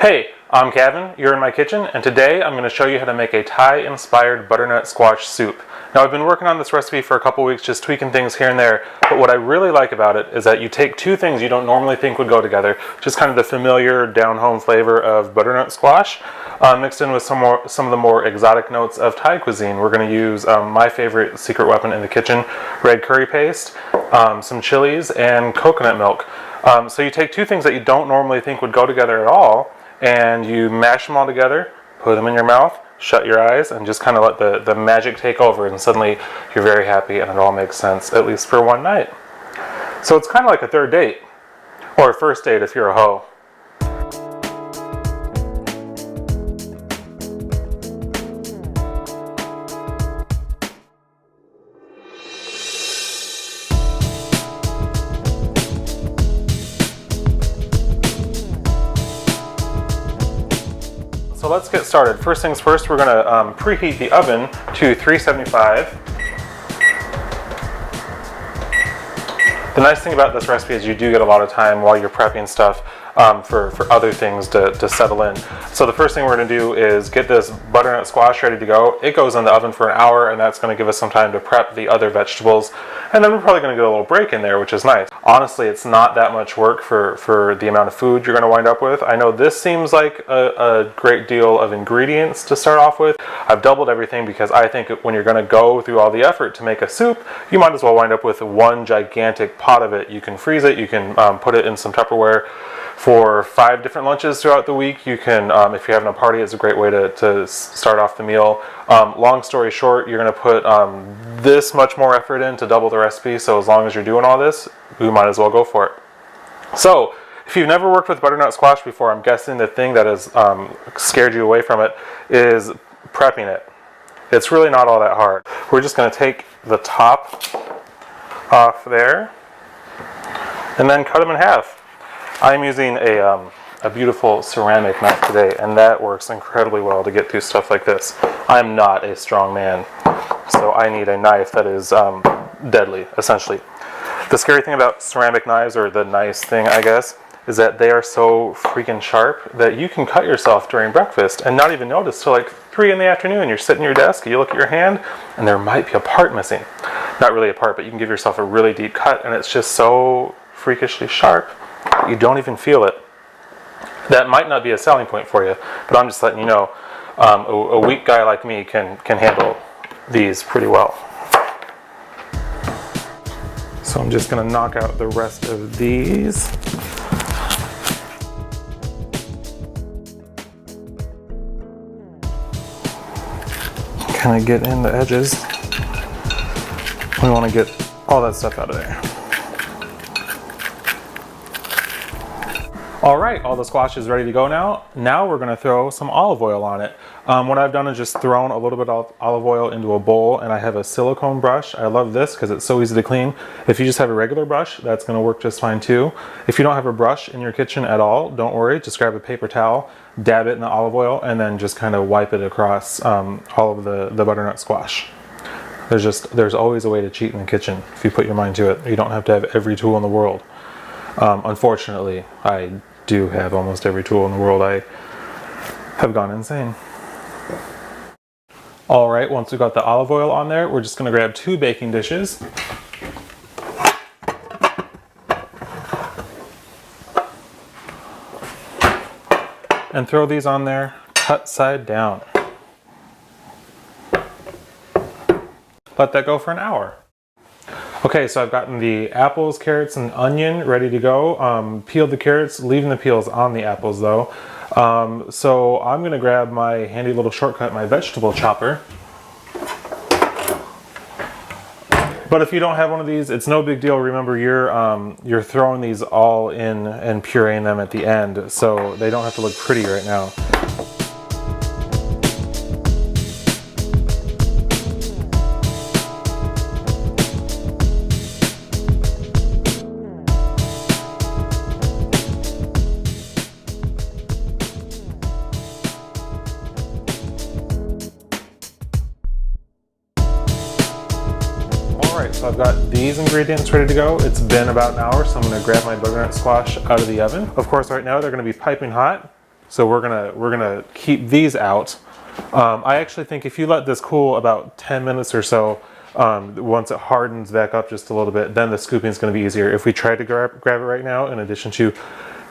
Hey, I'm Kevin, you're in my kitchen, and today I'm going to show you how to make a Thai-inspired butternut squash soup. Now I've been working on this recipe for a couple weeks, just tweaking things here and there, but what I really like about it is that you take two things you don't normally think would go together, just kind of the familiar down-home flavor of butternut squash, mixed in with some of the more exotic notes of Thai cuisine. We're going to use my favorite secret weapon in the kitchen, red curry paste, some chilies, and coconut milk. So you take two things that you don't normally think would go together at all, and you mash them all together, put them in your mouth, shut your eyes, and just kind of let the magic take over, and suddenly you're very happy and it all makes sense, at least for one night. So it's kind of like a third date, or a first date if you're a hoe. So let's get started. First things first, we're going to preheat the oven to 375. The nice thing about this recipe is you do get a lot of time while you're prepping stuff for other things to settle in. So the first thing we're going to do is get this butternut squash ready to go. It goes in the oven for an hour, and that's going to give us some time to prep the other vegetables. And then we're probably going to get a little break in there, which is nice. Honestly, it's not that much work for the amount of food you're going to wind up with. I know this seems like a great deal of ingredients to start off with. I've doubled everything because I think when you're going to go through all the effort to make a soup, you might as well wind up with one gigantic pot of it. You can freeze it, you can put it in some Tupperware for 5 different lunches throughout the week. You can, if you're having a party, it's a great way to start off the meal. Long story short, you're going to put this much more effort in to double the recipe, so as long as you're doing all this, we might as well go for it. So, if you've never worked with butternut squash before, I'm guessing the thing that has scared you away from it is prepping it. It's really not all that hard. We're just going to take the top off there and then cut them in half. I'm using a beautiful ceramic knife today, and that works incredibly well to get through stuff like this. I'm not a strong man, so I need a knife that is deadly, essentially. The scary thing about ceramic knives, or the nice thing, I guess, is that they are so freaking sharp that you can cut yourself during breakfast and not even notice till like 3 in the afternoon. You're sitting at your desk, you look at your hand, and there might be a part missing. Not really a part, but you can give yourself a really deep cut, and it's just so freakishly sharp you don't even feel it. That might not be a selling point for you, but I'm just letting you know a weak guy like me can handle these pretty well. So I'm just going to knock out the rest of these. Kind of get in the edges. We want to get all that stuff out of there. All right, all the squash is ready to go now. Now we're gonna throw some olive oil on it. What I've done is just thrown a little bit of olive oil into a bowl, and I have a silicone brush. I love this because it's so easy to clean. If you just have a regular brush, that's gonna work just fine too. If you don't have a brush in your kitchen at all, don't worry, just grab a paper towel, dab it in the olive oil, and then just kind of wipe it across all of the butternut squash. There's always a way to cheat in the kitchen if you put your mind to it. You don't have to have every tool in the world. Unfortunately, I do have almost every tool in the world. I have gone insane. All right, once we've got the olive oil on there, we're just going to grab 2 baking dishes. And throw these on there, cut side down. Let that go for an hour. Okay, so I've gotten the apples, carrots, and onion ready to go. Peeled the carrots, leaving the peels on the apples though. So I'm going to grab my handy little shortcut, my vegetable chopper. But if you don't have one of these, it's no big deal. Remember, you're throwing these all in and pureeing them at the end, so they don't have to look pretty right now. Alright, so I've got these ingredients ready to go. It's been about an hour, so I'm going to grab my butternut squash out of the oven. Of course, right now they're going to be piping hot, So we're gonna keep these out. I actually think if you let this cool about 10 minutes or so, once it hardens back up just a little bit, then the scooping is going to be easier. If we try to grab it right now, in addition to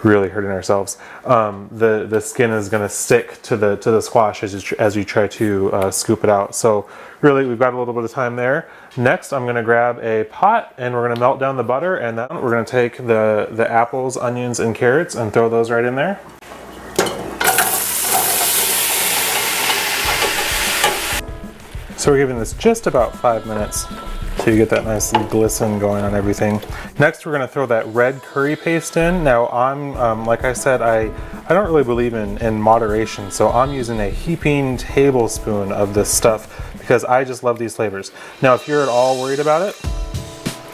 really hurting ourselves, the skin is going to stick to the squash as you try to scoop it out. So really, we've got a little bit of time there. Next, I'm going to grab a pot and we're going to melt down the butter, and then we're going to take the apples, onions, and carrots and throw those right in there. So we're giving this just about 5 minutes till you get that nice glisten going on everything. Next, we're going to throw that red curry paste in. Now, I'm like I said, I don't really believe in moderation, so I'm using a heaping tablespoon of this stuff because I just love these flavors. Now, if you're at all worried about it,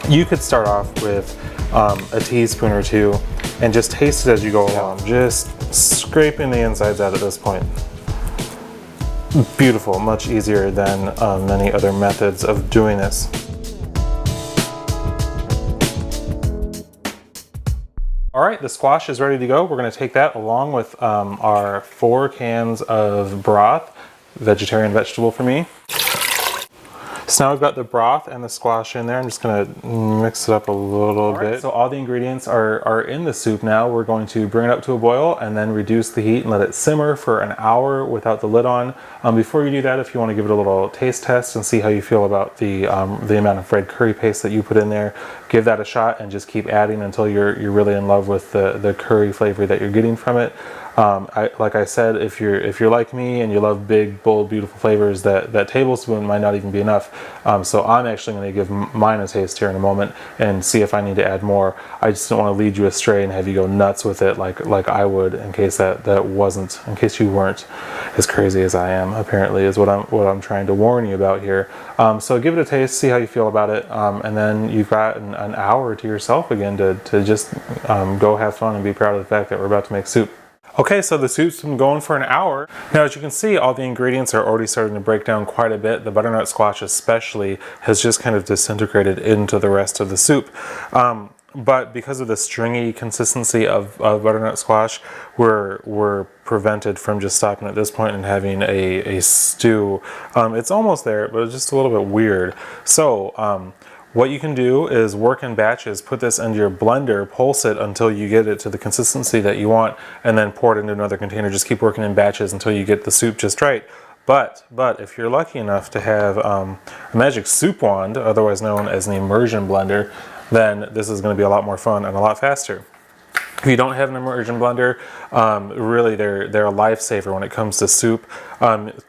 you could start off with a teaspoon or two and just taste it as you go along, just scraping the insides out at this point. Beautiful, much easier than many other methods of doing this. All right, the squash is ready to go. We're going to take that along with our 4 cans of broth, vegetarian vegetable for me. So now we've got the broth and the squash in there. I'm just going to mix it up a little bit. So all the ingredients are in the soup now. We're going to bring it up to a boil and then reduce the heat and let it simmer for an hour without the lid on. Before you do that, if you want to give it a little taste test and see how you feel about the amount of red curry paste that you put in there, give that a shot and just keep adding until you're really in love with the curry flavor that you're getting from it. Like I said, if you're like me and you love big, bold, beautiful flavors, that tablespoon might not even be enough. So I'm actually going to give mine a taste here in a moment and see if I need to add more. I just don't want to lead you astray and have you go nuts with it like I would, in case in case you weren't as crazy as I am. Apparently, is what I'm trying to warn you about here. So give it a taste, see how you feel about it, and then you've got an hour to yourself again to just go have fun and be proud of the fact that we're about to make soup. Okay, so the soup's been going for an hour. Now, as you can see, all the ingredients are already starting to break down quite a bit. The butternut squash especially has just kind of disintegrated into the rest of the soup. But because of the stringy consistency of butternut squash, we're prevented from just stopping at this point and having a stew. It's almost there, but it's just a little bit weird. So, what you can do is work in batches, put this into your blender, pulse it until you get it to the consistency that you want, and then pour it into another container. Just keep working in batches until you get the soup just right. But if you're lucky enough to have a magic soup wand, otherwise known as an immersion blender, then this is going to be a lot more fun and a lot faster. If you don't have an immersion blender, really they're a lifesaver when it comes to soup.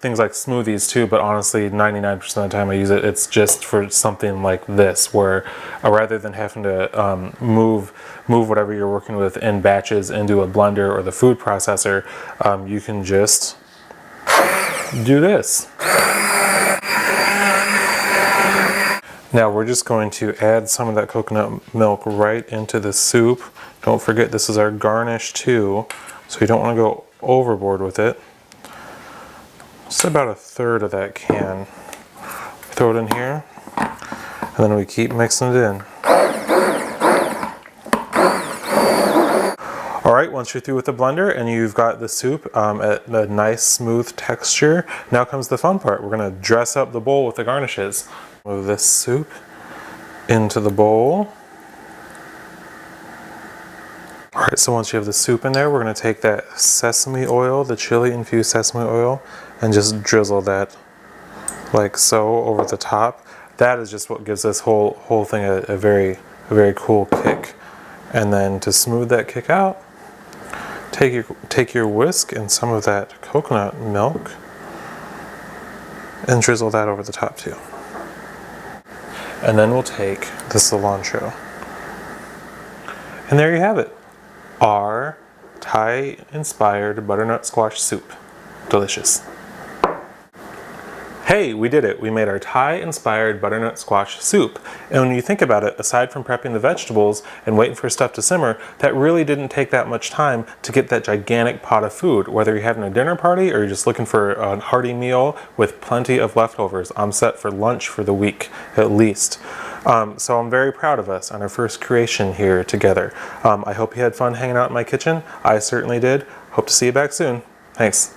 Things like smoothies too, but honestly 99% of the time I use it, it's just for something like this, where rather than having to move whatever you're working with in batches into a blender or the food processor, you can just do this. Now we're just going to add some of that coconut milk right into the soup. Don't forget, this is our garnish too, so you don't want to go overboard with it. Just about a third of that can. Throw it in here, and then we keep mixing it in. All right, once you're through with the blender and you've got the soup at a nice smooth texture, now comes the fun part. We're going to dress up the bowl with the garnishes. Move this soup into the bowl. All right, so once you have the soup in there, we're going to take that sesame oil, the chili infused sesame oil, and just drizzle that like so over the top. That is just what gives this whole thing a very cool kick. And then to smooth that kick out, take your whisk and some of that coconut milk and drizzle that over the top too. And then we'll take the cilantro. And there you have it. Our Thai-inspired butternut squash soup. Delicious. Hey, we did it. We made our Thai-inspired butternut squash soup. And when you think about it, aside from prepping the vegetables and waiting for stuff to simmer, that really didn't take that much time to get that gigantic pot of food. Whether you're having a dinner party or you're just looking for a hearty meal with plenty of leftovers, I'm set for lunch for the week, at least. So I'm very proud of us on our first creation here together. I hope you had fun hanging out in my kitchen. I certainly did. Hope to see you back soon. Thanks.